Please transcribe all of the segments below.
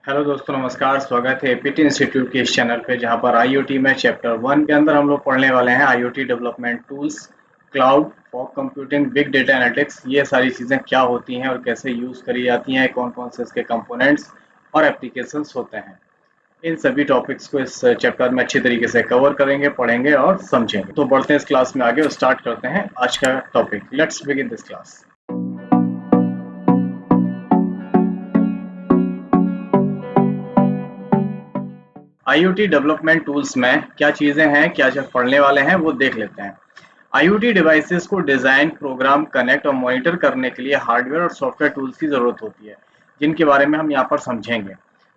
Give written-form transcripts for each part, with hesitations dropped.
Hello दोस्तों, नमस्कार। स्वागत है एपीटी इंस्टीट्यूट के इस चैनल पे, जहां पर आईओटी में चैप्टर 1 के अंदर हम लोग पढ़ने वाले हैं IoT development tools, cloud, fog computing, big data analytics. ये सारी चीज़ें क्या होती हैं और कैसे यूज़ करी जाती हैं, कौन-कौन से इसके कंपोनेंट्स और एप्लीकेशंस होते हैं। इन सभी टॉपिक्स को इस चैप्टर में अच्छी तरीके से कवर करेंगे, पढ़ेंगे और समझेंगे। तो बढ़ते हैं इस क्लास में आगे और स्टार्ट करते हैं आज का topic. Let's begin this class. IoT development tools में क्या चीज़ें हैं, क्या पढ़ने वाले हैं, वो देख लेते हैं। आईओटी डिवाइसेस को डिज़ाइन, प्रोग्राम, कनेक्ट और मॉनिटर करने के लिए हार्डवेयर और सॉफ्टवेयर टूल्स की ज़रूरत होती है, जिनके बारे में हम यहाँ पर समझेंगे।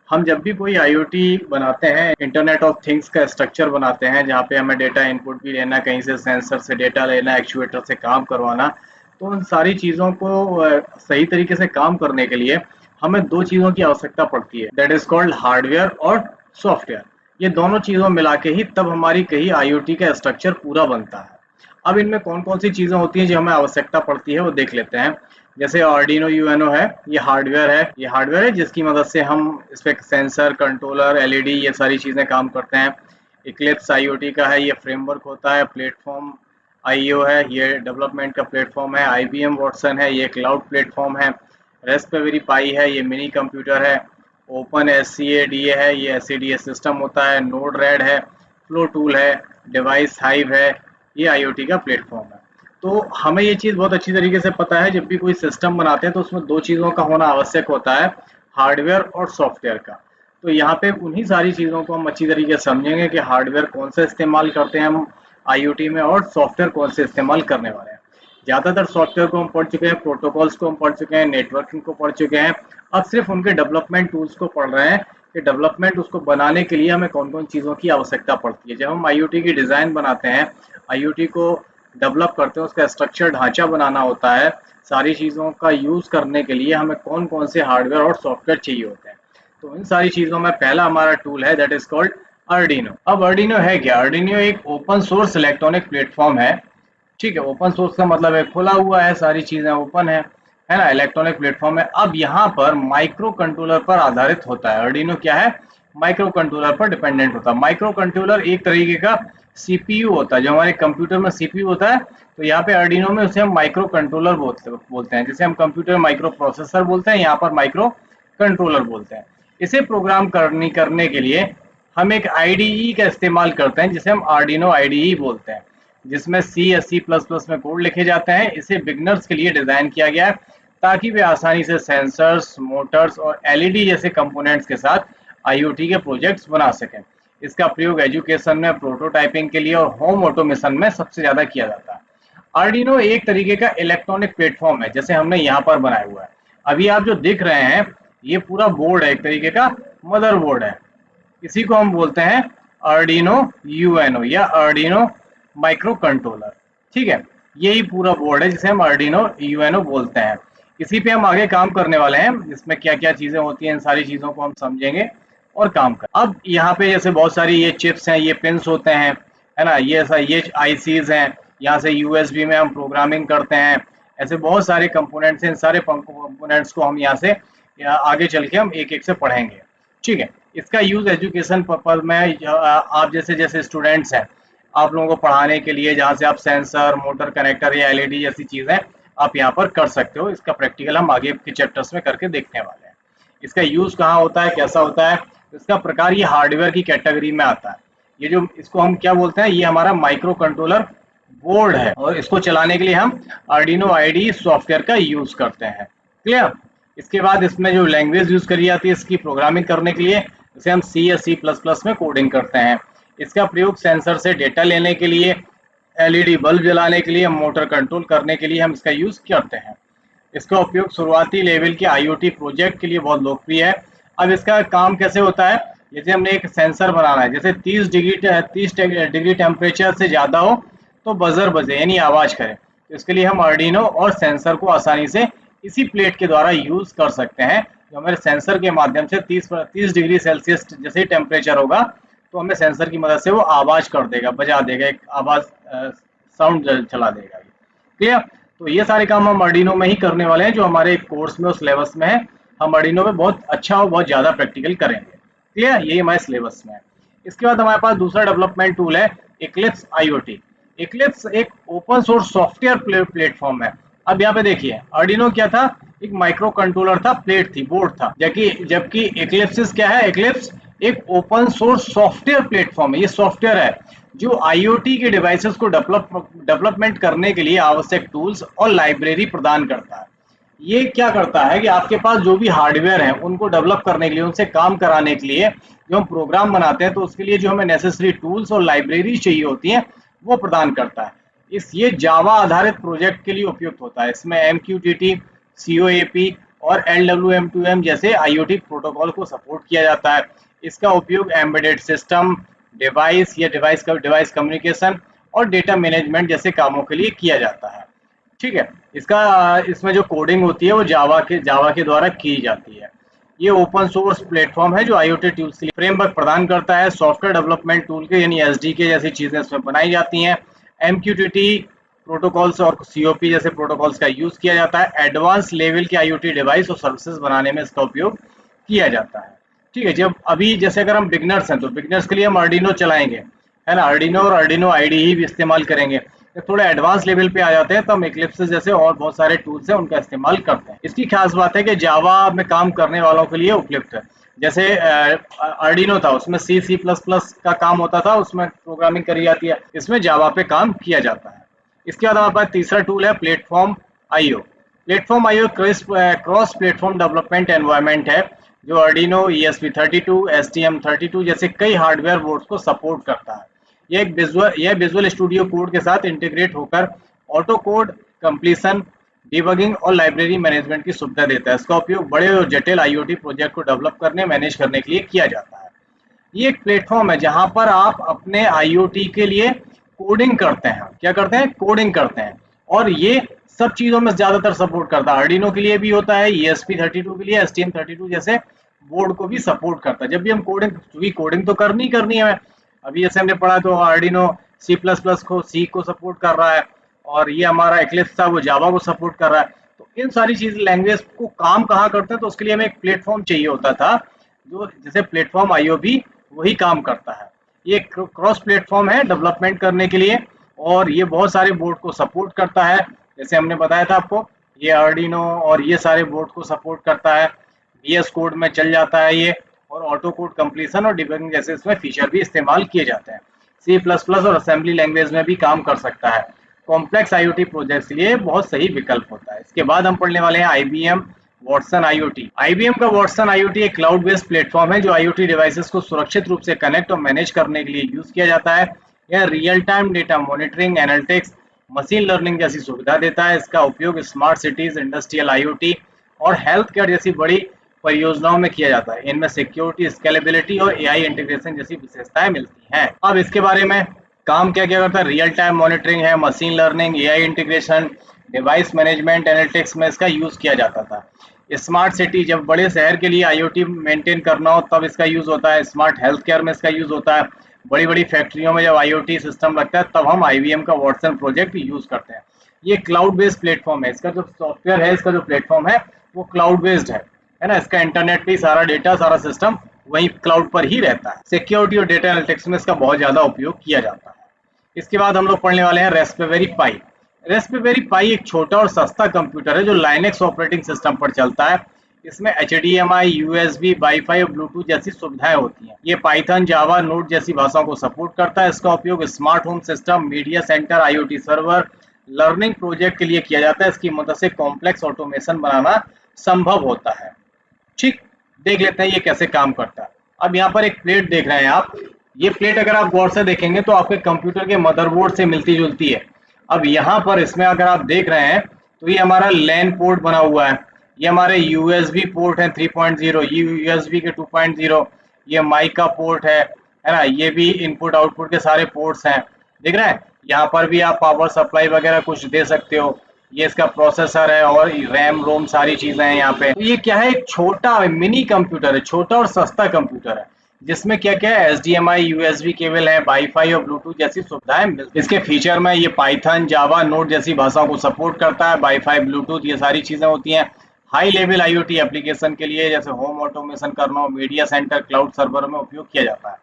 हम जब भी कोई आईओटी बनाते हैं, इंटरनेट ऑफ थिंग्स का स्ट्रक्चर बनाते हैं, जहाँ पे हमें डेटा इनपुट भी लेना, कहीं से सेंसर से डेटा लेना, एक्चुएटर से काम करवाना, तो उन सारी चीज़ों को सही तरीके से काम करने के लिए हमें दो चीज़ों की आवश्यकता पड़ती है, दैट इज कॉल्ड हार्डवेयर और सॉफ्टवेयर। ये दोनों चीज़ों मिला के ही तब हमारी कहीं आईओटी का स्ट्रक्चर पूरा बनता है। अब इनमें कौन-कौन सी चीज़ें होती हैं जो हमें आवश्यकता पड़ती है, वो देख लेते हैं। जैसे आर्डिनो यूएनओ है, ये हार्डवेयर है जिसकी मदद से हम इस पे सेंसर, कंट्रोलर, एलईडी ये सारी चीज़ें काम करते हैं। इक्लिप्स आईओटी का है, ये फ्रेमवर्क होता है। प्लेटफॉर्म आईओ है, ये डेवलपमेंट का प्लेटफॉर्म है। आईबीएम वॉटसन है, ये क्लाउड प्लेटफॉर्म है। रेस्पबेरी पाई है, ये मिनी कंप्यूटर है। ओपन एससीएडीए है, ये एससीडीए सिस्टम होता है। नोड रेड है, फ्लो टूल है, डिवाइस हाइव है, ये आईओटी का प्लेटफॉर्म है। तो हमें ये चीज़ बहुत अच्छी तरीके से पता है, जब भी कोई सिस्टम बनाते हैं तो उसमें दो चीज़ों का होना आवश्यक होता है, हार्डवेयर और सॉफ्टवेयर का। तो यहाँ पे उन्हीं सारी चीज़ों को हम अच्छी तरीके से समझेंगे कि हार्डवेयर कौन सा इस्तेमाल करते हैं हम आईओटी में और सॉफ्टवेयर कौन से इस्तेमाल करने वाले हैं। ज़्यादातर सॉफ्टवेयर को हम पढ़ चुके हैं, प्रोटोकॉल्स को हम पढ़ चुके हैं, नेटवर्किंग को पढ़ चुके हैं। अब सिर्फ उनके डेवलपमेंट टूल्स को पढ़ रहे हैं कि डेवलपमेंट उसको बनाने के लिए हमें कौन कौन चीज़ों की आवश्यकता पड़ती है। जब हम आईओटी की डिज़ाइन बनाते हैं, आईओटी को डेवलप करते हैं, उसका स्ट्रक्चर ढांचा बनाना होता है, सारी चीज़ों का यूज़ करने के लिए हमें कौन कौन से हार्डवेयर और सॉफ्टवेयर चाहिए होते हैं। तो इन सारी चीज़ों में पहला हमारा टूल है, दैट इज कॉल्ड अर्डिनो। अब अर्डिनो है क्या? अर्डिनो एक ओपन सोर्स इलेक्ट्रॉनिक प्लेटफॉर्म है। ठीक है, ओपन सोर्स का मतलब है खुला हुआ है, सारी चीज़ें ओपन है ना, इलेक्ट्रॉनिक प्लेटफॉर्म है। अब यहाँ पर माइक्रो कंट्रोलर पर आधारित होता है। अर्डिनो क्या है? माइक्रो कंट्रोलर पर डिपेंडेंट होता है। माइक्रो कंट्रोलर एक तरीके का सीपीयू होता है, जो हमारे कंप्यूटर में सीपीयू होता है, तो यहाँ पे अर्डिनो में उसे हम माइक्रो कंट्रोलर बोलते हैं। जैसे हम कंप्यूटर माइक्रो प्रोसेसर बोलते हैं, यहाँ पर माइक्रो कंट्रोलर बोलते हैं। इसे प्रोग्राम करने के लिए हम एक आईडीई का इस्तेमाल करते हैं, जिसे हम आर्डिनो आईडीई बोलते हैं, जिसमें सी या सी प्लस प्लस में कोड लिखे जाते हैं। इसे बिगनर्स के लिए डिज़ाइन किया गया है, ताकि वे आसानी से सेंसर्स, मोटर्स और एलईडी जैसे कंपोनेंट्स के साथ आईओटी के प्रोजेक्ट्स बना सकें। इसका प्रयोग एजुकेशन में, प्रोटोटाइपिंग के लिए और होम ऑटोमेशन में सबसे ज़्यादा किया जाता है। आर्डिनो एक तरीके का इलेक्ट्रॉनिक प्लेटफॉर्म है, जैसे हमने यहाँ पर बनाया हुआ है। अभी आप जो दिख रहे हैं, ये पूरा बोर्ड है, एक तरीके का मदर बोर्ड है। इसी को हम बोलते हैं आर्डिनो यूएनओ या आर्डिनो माइक्रो कंट्रोलर। ठीक है, यही पूरा बोर्ड है जिसे हम आर्डिनो यूएनओ बोलते हैं। इसी पे हम आगे काम करने वाले हैं। इसमें क्या क्या चीजें होती हैं, इन सारी चीजों को हम समझेंगे और काम कर। अब यहाँ पे जैसे बहुत सारी ये चिप्स हैं, ये पिन्स होते हैं, है ना, ये आईसीज हैं। यहाँ से यूएसबी में हम प्रोग्रामिंग करते हैं। ऐसे बहुत सारे कंपोनेंट्स हैं। इन सारे कंपोनेंट्स को हम यहाँ से आगे चल के हम एक एक से पढ़ेंगे। ठीक है, इसका यूज एजुकेशन पर्पज में, आप जैसे जैसे स्टूडेंट्स हैं, आप लोगों को पढ़ाने के लिए, जहाँ से आप सेंसर, मोटर कनेक्टर या एलईडी जैसी चीजें आप यहाँ पर कर सकते हो। इसका प्रैक्टिकल हम आगे के चैप्टर्स में करके देखने वाले हैं। इसका यूज कहाँ होता है, कैसा होता है, इसका प्रकार ये हार्डवेयर की कैटेगरी में आता है। ये जो इसको हम क्या बोलते हैं, ये हमारा माइक्रो कंट्रोलर बोर्ड है, और इसको चलाने के लिए हम आर्डिनो आईडी सॉफ्टवेयर का यूज करते हैं। क्लियर? इसके बाद इसमें जो लैंग्वेज यूज करी जाती है इसकी प्रोग्रामिंग करने के लिए, इसे हम सी या सी प्लस प्लस में कोडिंग करते हैं। इसका प्रयोग सेंसर से डेटा लेने के लिए, एलईडी बल्ब जलाने के लिए, मोटर कंट्रोल करने के लिए हम इसका यूज करते हैं। इसका उपयोग शुरुआती लेवल के आईओटी प्रोजेक्ट के लिए बहुत लोकप्रिय है। अब इसका काम कैसे होता है, जैसे हमने एक सेंसर बनाना है, जैसे 30 डिग्री टेम्परेचर से ज़्यादा हो तो बजर बजे, यानी आवाज़ करे। तो इसके लिए हम आर्डिनो और सेंसर को आसानी से इसी प्लेट के द्वारा यूज़ कर सकते हैं। जो हमारे सेंसर के माध्यम से 30 डिग्री सेल्सियस जैसे ही टेम्परेचर होगा, तो हमें सेंसर की मदद से वो आवाज़ कर देगा, बजा देगा, एक आवाज़ साउंड चला देगा। क्लियर? तो ये सारे काम हम आर्डिनो में ही करने वाले हैं, जो हमारे कोर्स में, उस सिलेबस में है। हम आर्डिनो में बहुत अच्छा और बहुत ज़्यादा प्रैक्टिकल करेंगे। क्लियर, यही हमारे सिलेबस में है। इसके बाद हमारे पास दूसरा डेवलपमेंट टूल है इक्लिप्स IoT। इक्लिप्स एक ओपन सोर्स सॉफ्टवेयर प्लेटफॉर्म है। अब यहाँ पे देखिए आर्डिनो क्या था, एक माइक्रो कंट्रोलर था, प्लेट थी, बोर्ड था, जबकि जबकि इक्लिप्स क्या है, इक्लिप्स एक ओपन सोर्स सॉफ्टवेयर प्लेटफॉर्म है। ये सॉफ्टवेयर है जो IoT के डिवाइसेस को डेवलपमेंट करने के लिए आवश्यक टूल्स और लाइब्रेरी प्रदान करता है। ये क्या करता है कि आपके पास जो भी हार्डवेयर है उनको डेवलप करने के लिए, उनसे काम कराने के लिए जो हम प्रोग्राम बनाते हैं तो उसके लिए जो हमें नेसेसरी टूल्स और लाइब्रेरी चाहिए होती हैं वो प्रदान करता है। इस ये जावा आधारित प्रोजेक्ट के लिए उपयुक्त होता है। इसमें MQTT, COAP और LWM2M जैसे IoT प्रोटोकॉल को सपोर्ट किया जाता है। इसका उपयोग एम्बेडेड सिस्टम, डिवाइस या डिवाइस कम्युनिकेशन और डेटा मैनेजमेंट जैसे कामों के लिए किया जाता है। ठीक है, इसमें जो कोडिंग होती है वो जावा के द्वारा की जाती है। ये ओपन सोर्स प्लेटफॉर्म है जो IoT टूल्स के लिए फ्रेमवर्क प्रदान करता है। सॉफ्टवेयर डेवलपमेंट टूल के यानी SDK जैसी चीजें इसमें बनाई जाती हैं। MQTT प्रोटोकॉल्स और COP जैसे प्रोटोकॉल्स का यूज किया जाता है। एडवांस लेवल के IoT डिवाइस और सर्विसेज बनाने में इसका उपयोग किया जाता है। ठीक है, जब अभी जैसे अगर हम बिगनर्स हैं तो बिगनर्स के लिए हम आर्डिनो चलाएंगे, है ना, आर्डिनो और आर्डिनो IDE ही भी इस्तेमाल करेंगे। जब थोड़े एडवांस लेवल पे आ जाते हैं तो हम इक्लिप्स जैसे और बहुत सारे टूल्स हैं उनका इस्तेमाल करते हैं। इसकी खास बात है कि जावा में काम करने वालों के लिए उपयुक्त है। जैसे आर्डिनो था उसमें C++ का काम होता था, उसमें प्रोग्रामिंग करी जाती है, इसमें जावा पे काम किया जाता है। इसके बाद हमारे पास तीसरा टूल है platform IO। Platform IO cross platform development environment है जो आर्डिनो, ESP32, STM32 जैसे कई हार्डवेयर बोर्ड्स को सपोर्ट करता है। यह विजुअल स्टूडियो कोड के साथ इंटीग्रेट होकर ऑटो कोड कंप्लीशन, डिबगिंग और लाइब्रेरी मैनेजमेंट की सुविधा देता है। इसका उपयोग बड़े और जटिल IoT प्रोजेक्ट को डेवलप करने, मैनेज करने के लिए किया जाता है। ये एक प्लेटफॉर्म है जहां पर आप अपने IoT के लिए कोडिंग करते हैं। क्या करते हैं? कोडिंग करते हैं। और ये सब चीजों में ज्यादातर सपोर्ट करता है। आर्डिनो के लिए भी होता है, ESP32 के लिए, STM32 जैसे बोर्ड को भी सपोर्ट करता है। जब भी हम कोडिंग, क्योंकि कोडिंग तो करनी करनी है, अभी जैसे हमने पढ़ा तो आर्डिनो C++ को सपोर्ट कर रहा है और ये हमारा इक्लिप्स था वो जावा को सपोर्ट कर रहा है। तो इन सारी चीज लैंग्वेज को काम कहाँ करते हैं, तो उसके लिए हमें एक प्लेटफॉर्म चाहिए होता था जो जैसे प्लेटफॉर्म IO भी वही काम करता है। ये क्रॉस प्लेटफॉर्म है डेवलपमेंट करने के लिए और ये बहुत सारे बोर्ड को सपोर्ट करता है। जैसे हमने बताया था आपको, ये आर्डिनो और ये सारे बोर्ड को सपोर्ट करता है। VS कोड में चल जाता है ये, और ऑटो कोड कंप्लीशन और डिबगिंग जैसे इसमें फीचर भी इस्तेमाल किए जाते हैं। C++ और असेंबली लैंग्वेज में भी काम कर सकता है। कॉम्प्लेक्स IoT प्रोजेक्ट्स के लिए बहुत सही विकल्प होता है। इसके बाद हम पढ़ने वाले हैं IBM वॉटसन IoT। IBM का वॉटसन IoT एक क्लाउड बेस्ड प्लेटफॉर्म है जो IoT डिवाइसेस को सुरक्षित रूप से कनेक्ट और मैनेज करने के लिए यूज किया जाता है। यह real time data monitoring, analytics, machine learning जैसी सुविधा देता है। इसका उपयोग स्मार्ट सिटीज, इंडस्ट्रियल IoT और हेल्थ केयर जैसी बड़ी परियोजनाओं में किया जाता है। इनमें सिक्योरिटी, स्केलेबिलिटी और AI इंटीग्रेशन जैसी विशेषताएं मिलती हैं। अब इसके बारे में काम क्या क्या करता है, रियल टाइम मॉनिटरिंग है, machine learning, AI integration, device management, analytics में इसका यूज किया जाता था। स्मार्ट सिटी, जब बड़े शहर के लिए IoT मेंटेन करना हो तब इसका यूज होता है। स्मार्ट हेल्थ केयर में इसका यूज होता है। बड़ी बड़ी फैक्ट्रियों में जब IoT सिस्टम लगता है तब हम IBM का वॉटसन प्रोजेक्ट यूज करते हैं। ये क्लाउड बेस्ड प्लेटफॉर्म है। इसका जो सॉफ्टवेयर है, इसका जो प्लेटफॉर्म है वो क्लाउड बेस्ड है ना। इसका इंटरनेट पे सारा डेटा, सारा सिस्टम वही क्लाउड पर ही रहता है। सिक्योरिटी और डेटा एनालिटिक्स में इसका बहुत ज्यादा उपयोग किया जाता है। इसके बाद हम लोग पढ़ने वाले हैं रास्पबेरी पाई। रास्पबेरी पाई एक छोटा और सस्ता कंप्यूटर है जो लाइनेक्स ऑपरेटिंग सिस्टम पर चलता है। इसमें HDMI, USB, वाईफाई और ब्लूटूथ जैसी सुविधाएं होती हैं। ये पाइथन, जावा, नोड जैसी भाषाओं को सपोर्ट करता है। इसका उपयोग smart home system, media centre, IoT server, learning project के लिए किया जाता है। इसकी मदद से कॉम्प्लेक्स ऑटोमेशन बनाना संभव होता है। ठीक, देख लेते हैं ये कैसे काम करता है। अब यहाँ पर एक प्लेट देख रहे हैं आप। ये प्लेट अगर आप गौर से देखेंगे तो आपके कंप्यूटर के मदरबोर्ड से मिलती जुलती है। अब यहाँ पर इसमें अगर आप देख रहे हैं तो ये हमारा लैन पोर्ट बना हुआ है। ये हमारे USB पोर्ट है 3.0, ये USB के 2.0, ये माइक का पोर्ट है ना। ये भी इनपुट आउटपुट के सारे पोर्ट्स हैं, देख रहे हैं। यहाँ पर भी आप पावर सप्लाई वगैरह कुछ दे सकते हो। ये इसका प्रोसेसर है और रैम रोम सारी चीजें हैं यहाँ पे। तो ये क्या है, एक छोटा मिनी कंप्यूटर है, छोटा और सस्ता कंप्यूटर है जिसमें क्या क्या है, HDMI, USB केबल है, वाईफाई और ब्लूटूथ जैसी सुविधाएं मिलती हैं। इसके फीचर में ये पाइथन, जावा, नोड जैसी भाषाओं को सपोर्ट करता है। वाईफाई, ब्लूटूथ ये सारी चीजें होती हैं। हाई लेवल IoT एप्लीकेशन के लिए जैसे होम ऑटोमेशन करना हो, मीडिया सेंटर, क्लाउड सर्वर में उपयोग किया जाता है।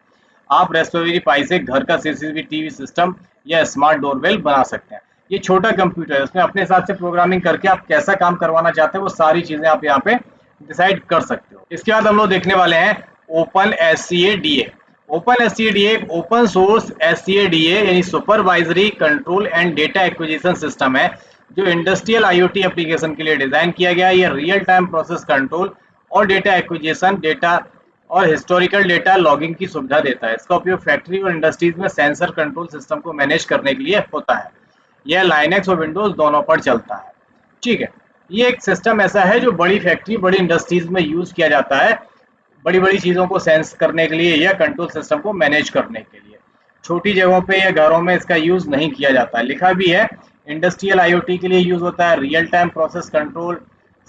आप रास्पबेरी पाई से घर का CCTV सिस्टम या स्मार्ट डोरबेल बना सकते हैं। ये छोटा कंप्यूटर है, इसमें अपने हिसाब से प्रोग्रामिंग करके आप कैसा काम करवाना चाहते हैं वो सारी चीजें आप यहाँ पे डिसाइड कर सकते हो। इसके बाद हम लोग देखने वाले हैं ओपन SCADA। ओपन SCADA एक ओपन सोर्स SCADA यानी supervisory control and data acquisition system है जो इंडस्ट्रियल IoT एप्लीकेशन के लिए डिजाइन किया गया है। ये रियल टाइम प्रोसेस कंट्रोल और डेटा एक्विजिशन, डेटा और हिस्टोरिकल डेटा लॉगिंग की सुविधा देता है। इसका उपयोग फैक्ट्री और इंडस्ट्रीज में सेंसर कंट्रोल सिस्टम को मैनेज करने के लिए होता है। यह लाइनेक्स और विंडोज दोनों पर चलता है। ठीक है, ये एक सिस्टम ऐसा है जो बड़ी फैक्ट्री, बड़ी इंडस्ट्रीज में यूज किया जाता है, बड़ी बड़ी चीजों को सेंस करने के लिए या कंट्रोल सिस्टम को मैनेज करने के लिए। छोटी जगहों पे या घरों में इसका यूज नहीं किया जाता है। लिखा भी है इंडस्ट्रियल IoT के लिए यूज होता है, real time process control,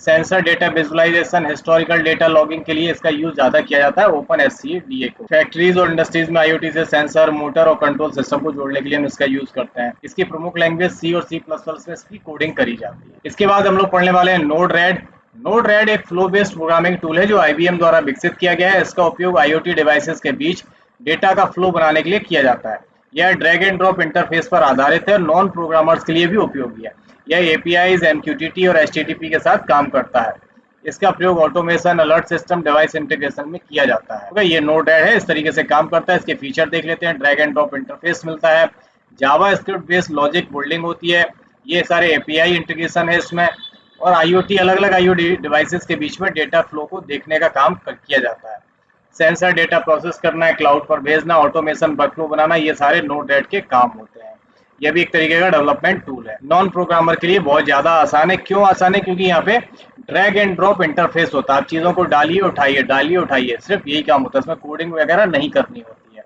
sensor data visualisation, historical data logging के लिए इसका यूज ज्यादा किया जाता है ओपन SCADA को। फैक्ट्रीज और इंडस्ट्रीज में IoT से सेंसर, मोटर और कंट्रोल सिस्टम को जोड़ने के लिए हम इसका यूज करते हैं। इसकी प्रमुख लैंग्वेज C और C++ में इसकी कोडिंग करी जाती है। इसके बाद हम लोग पढ़ने वाले हैं Node-RED। Node-RED एक फ्लो बेस्ड प्रोग्रामिंग टूल है जो IBM द्वारा विकसित किया गया है। इसका उपयोग IoT डिवाइसेस के बीच डेटा का फ्लो बनाने के लिए किया जाता है। यह ड्रैग एंड ड्रॉप इंटरफेस पर आधारित है और नॉन प्रोग्रामर्स के लिए भी उपयोगी है। यह APIs, MQTT और HTTP के साथ काम करता है। इसका प्रयोग automation, alert system, device integration में किया जाता है। ओके, ये Node-RED है, इस तरीके से काम करता है। इसके फीचर देख लेते हैं। ड्रैग एंड ड्रॉप इंटरफेस मिलता है, जावा स्क्रिप्ट बेस्ड लॉजिक बिल्डिंग होती है, ये सारे API इंटीग्रेशन है इसमें, और IoT अलग अलग IoT डिवाइसेस के बीच में डेटा फ्लो को देखने का काम किया जाता है। सेंसर डेटा प्रोसेस करना है, क्लाउड पर भेजना, ऑटोमेशन वर्कफ्लो बनाना, ये सारे Node-RED के काम होते हैं। यह भी एक तरीके का डेवलपमेंट टूल है। नॉन प्रोग्रामर के लिए बहुत ज्यादा आसान है। क्यों आसान है? क्योंकि यहाँ पे ड्रैग एंड ड्रॉप इंटरफेस होता है। आप चीजों को डालिए उठाइए, सिर्फ यही काम होता है, इसमें कोडिंग वगैरह नहीं करनी होती है।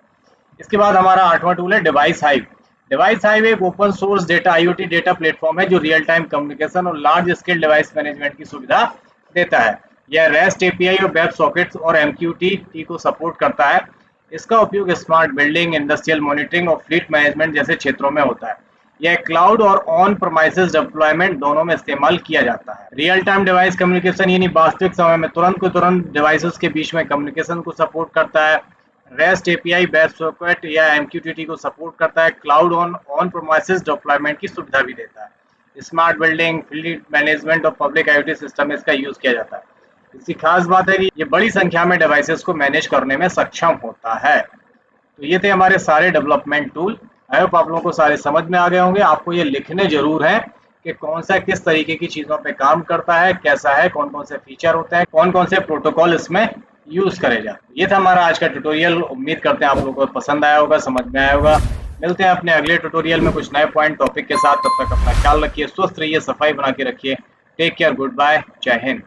इसके बाद हमारा 8वां टूल है डिवाइस हाइव। डिवाइस हाइव एक open source data IoT data platform है जो रियल टाइम कम्युनिकेशन और लार्ज स्केल डिवाइस मैनेजमेंट की सुविधा देता है। यह REST API और वेब सॉकेट्स और MQTT को सपोर्ट करता है। इसका उपयोग स्मार्ट बिल्डिंग, इंडस्ट्रियल मॉनिटरिंग और फ्लीट मैनेजमेंट जैसे क्षेत्रों में होता है। यह क्लाउड और ऑन प्रीमाइसेस डिप्लॉयमेंट दोनों में इस्तेमाल किया जाता है। रियल टाइम डिवाइस कम्युनिकेशन यानी वास्तविक समय में तुरंत डिवाइसेस के बीच में कम्युनिकेशन को सपोर्ट करता है। REST API, वेब सॉकेट या MQTT को सपोर्ट करता है। क्लाउड ऑन प्रीमाइसेस डिप्लॉयमेंट की सुविधा भी देता है। स्मार्ट बिल्डिंग, फ्लीट मैनेजमेंट और पब्लिक IoT सिस्टम में इसका यूज किया जाता है। इसकी खास बात है कि ये बड़ी संख्या में डिवाइसेस को मैनेज करने में सक्षम होता है। तो ये थे हमारे सारे डेवलपमेंट टूल। आई होप आप लोगों को सारे समझ में आ गए होंगे। आपको ये लिखने जरूर है कि कौन सा किस तरीके की चीजों पे काम करता है, कैसा है, कौन कौन से फीचर होते हैं, कौन कौन से प्रोटोकॉल इसमें यूज करे जाते। ये था हमारा आज का ट्यूटोरियल। उम्मीद करते हैं आप लोगों को पसंद आया होगा, समझ में आया होगा। मिलते हैं अपने अगले ट्यूटोरियल में कुछ नए पॉइंट टॉपिक के साथ। तब तक अपना ख्याल रखिए, स्वस्थ रहिए, सफाई बना के रखिए। टेक केयर, गुड बाय, जय हिंद।